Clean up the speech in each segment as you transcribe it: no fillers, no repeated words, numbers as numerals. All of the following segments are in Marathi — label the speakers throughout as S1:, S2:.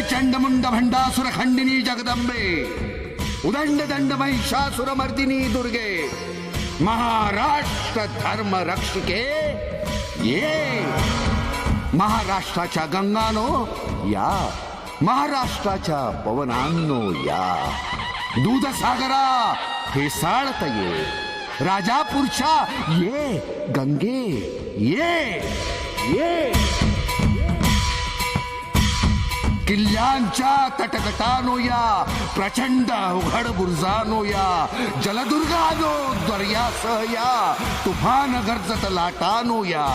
S1: चंडमुंड भंडासुर खंडिनी जगदंबे, उदंड दंड महिषासुर मर्दिनी दुर्गे, महाराष्ट्र धर्म रक्षके ये. महाराष्ट्राच्या गंगानो या, महाराष्ट्राच्या पवनांनो या. दूधसागरा फेसाळत ये, राजापूरच्या ये गंगे ये ये. किल्ल्यांच्या तटकटानो या, प्रचंड उघड बुर्जानो या, जलदुर्गानो दर्यासह या, तुफान गर्जत लाटानो या,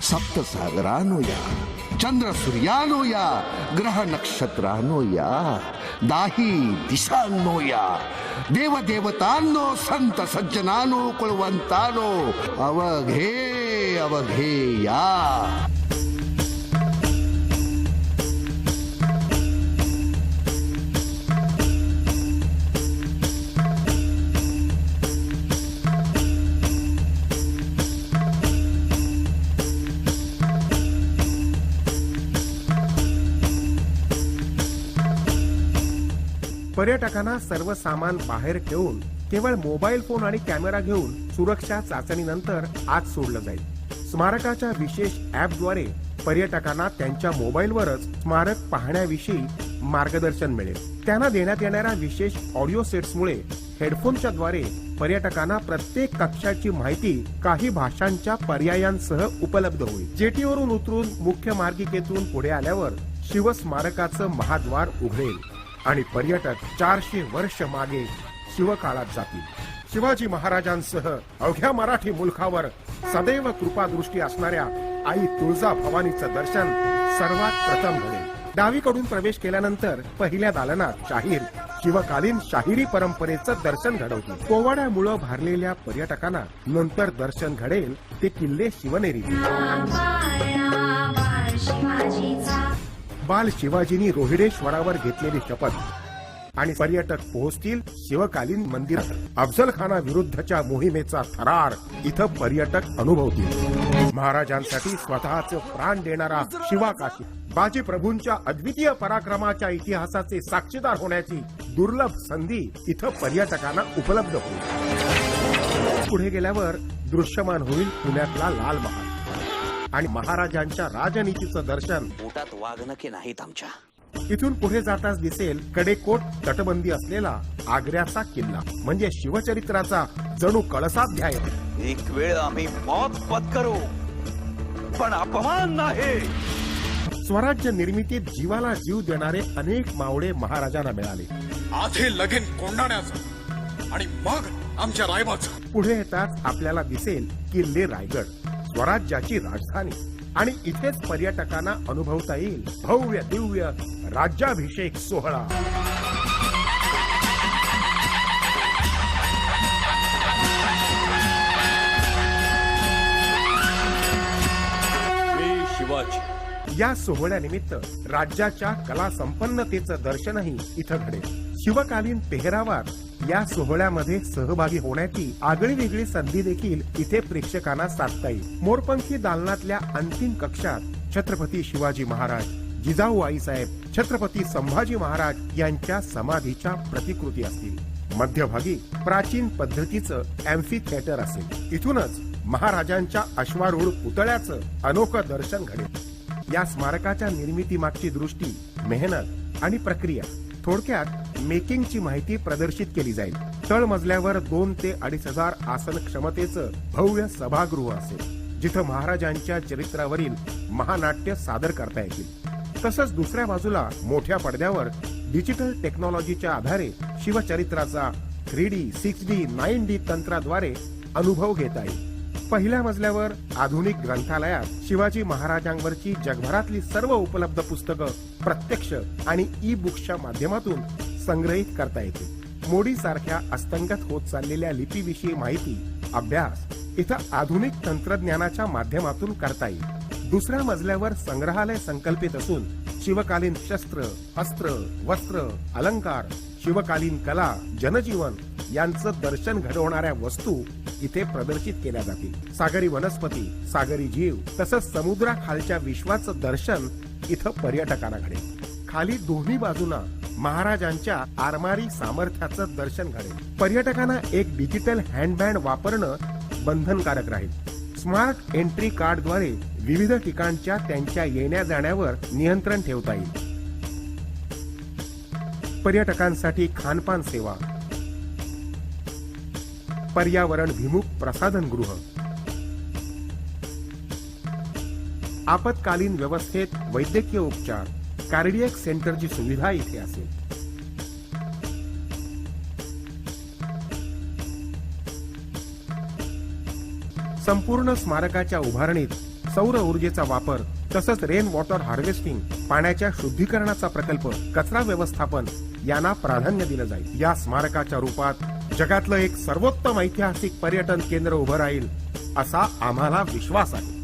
S1: सप्तसागरानो या, चंद्र सूर्यानो या, ग्रह नक्षत्रानो या, दाही दिशांनो या, देवदेवतांनो, संत सज्जनानो, कुलवंतानो, अवघे अवघे या.
S2: पर्यटकांना सर्व सामान बाहेर ठेवून केवळ मोबाईल फोन आणि कॅमेरा घेऊन सुरक्षा चाचणीनंतर आत सोडलं जाईल. स्मारकाच्या विशेष ॲपद्वारे पर्यटकांना त्यांच्या मोबाईलवरच स्मारक पाहण्याविषयी मार्गदर्शन मिळेल. त्यांना देण्यात येणाऱ्या विशेष ऑडिओ सेट्समुळे हेडफोनच्या द्वारे पर्यटकांना प्रत्येक कक्षाची माहिती काही भाषांच्या पर्यायांसह उपलब्ध होईल. जेटीवरून उतरून मुख्य मार्गिकेतून पुढे आल्यावर शिवस्मारकाचं महाद्वार उघडेल आणि पर्यटक 400 वर्ष मागे शिवकाळात जातील. शिवाजी महाराजांसह अवघ्या मराठी मुलखावर सदैव कृपादृष्टी असणाऱ्या आई तुळजा भवानीचं दर्शन सर्वात प्रथम घडेल. डावीकडून प्रवेश केल्यानंतर पहिल्या दालनात शाहीर शिवकालीन शाहिरी परंपरेचं दर्शन घडवतील. पोवाड्यामुळे भारलेल्या पर्यटकांना नंतर दर्शन घडेल ते किल्ले शिवनेरी. बाल शिवाजींनी रोहिडेश्वरावर घेतलेली शपथ आणि पर्यटक पोहोचतील शिवकालीन मंदिरात. अफजल खाना विरुद्धच्या मोहिमेचा थरार इथं पर्यटक अनुभवतील. महाराजांसाठी स्वतःचे प्राण देणारा शिवाकाशी, बाजी प्रभूंच्या अद्वितीय पराक्रमाच्या इतिहासाचे साक्षीदार होण्याची दुर्लभ संधी इथं पर्यटकांना उपलब्ध होईल. पुढे गेल्यावर दृश्यमान होईल पुण्यातला लाल महाल आणि महाराजांच्या राजनीतीचं दर्शन.
S3: पोटात वाघनखे नाहीत आमच्या.
S2: इथून पुढे जाताच दिसेल कडेकोट तटबंदी असलेला आग्र्याचा किल्ला, म्हणजे शिवचरित्राचा जणू कळसाध्याय.
S3: एक वेळ आम्ही मौत पत्करू पण अपमान नाही.
S2: स्वराज्य निर्मितीत जीवाला जीव देणारे अनेक मावळे महाराजांना मिळाले.
S4: आधी लगीन कोंडाण्याचं आणि मग आमच्या रायबाचं.
S2: पुढे येताच आपल्याला दिसेल किल्ले रायगड, स्वराज्याची राजधानी. आणि इथेच पर्यटकांना अनुभवता येईल भव्य दिव्य राज्याभिषेक सोहळा.
S4: मी शिवाजी.
S2: या सोहळ्यानिमित्त राज्याच्या कला संपन्नतेचं दर्शनही इथं घडेल. शिवकालीन पेहरावात या सोहळ्यामध्ये सहभागी होण्याची आगळी वेगळी संधी देखील इथे प्रेक्षकांना साधता येईल. मोरपंखी दालनातल्या अंतिम कक्षात छत्रपती शिवाजी महाराज, जिजाऊ आईसाहेब, छत्रपती संभाजी महाराज यांच्या समाधीच्या प्रतिकृती असतील. मध्यभागी प्राचीन पद्धतीचं अॅम्फी थिएटर असेल. इथूनच महाराजांच्या अश्वारूढ पुतळ्याचं अनोखं दर्शन घडेल. या स्मारकाच्या निर्मितीमागची दृष्टी, मेहनत आणि प्रक्रिया, थोडक्यात मेकिंगची माहिती प्रदर्शित केली जाईल. तळमजल्यावर 2 ते 2,500 आसन क्षमतेचं भव्य सभागृह असेल, जिथं महाराजांच्या चरित्रावरील महानाट्य सादर करता येतील. तसंच दुसऱ्या बाजूला मोठ्या पडद्यावर डिजिटल टेक्नॉलॉजीच्या आधारे शिवचरित्राचा 3D, 6D, 9D तंत्राद्वारे अनुभव घेता येईल. पहिल्या मजल्यावर आधुनिक ग्रंथालयात शिवाजी महाराजांवरची जगभरातली सर्व उपलब्ध पुस्तकं प्रत्यक्ष आणि ई बुक्सच्या माध्यमातून संग्रहित करता येतील. मोडी सारख्या अस्तंगत होत चाललेल्या लिपीविषयी माहिती, अभ्यास इथं आधुनिक तंत्रज्ञानाच्या माध्यमातून करता येईल. दुसऱ्या मजल्यावर संग्रहालय संकल्पित असून शिवकालीन शस्त्र, अस्त्र, वस्त्र, अलंकार, शिवकालीन कला, जनजीवन यांचं दर्शन घडवणाऱ्या वस्तू इथे प्रदर्शित केल्या जातील. सागरी वनस्पती, सागरी जीव तसंच समुद्राखालच्या विश्वाचं दर्शन इथं पर्यटकांना घडेल. खाली दोन्ही बाजूना महाराजांच्या आरमारी सामर्थ्याचं दर्शन घडेल. पर्यटकांना एक डिजिटल हँडबँड वापरणं बंधनकारक राहील. स्मार्ट एंट्री कार्डद्वारे विविध ठिकाणच्या त्यांच्या येण्या जाण्यावर नियंत्रण ठेवता येईल. पर्यटकांसाठी खानपान सेवा, पर्यावरणभिमुख प्रसाधनगृह, आपत्कालीन व्यवस्थेत वैद्यकीय उपचार, कार्डियक सेंटरची सुविधा इथे असेल. संपूर्ण स्मारकाच्या उभारणीत सौर ऊर्जेचा वापर तसंच रेन वॉटर हार्वेस्टिंग, पाण्याच्या शुद्धीकरणाचा प्रकल्प, कचरा व्यवस्थापन यांना प्राधान्य दिलं जाईल. या स्मारकाच्या रूपात जगातलं एक सर्वोत्तम ऐतिहासिक पर्यटन केंद्र उभं राहील असा आम्हाला विश्वास आहे.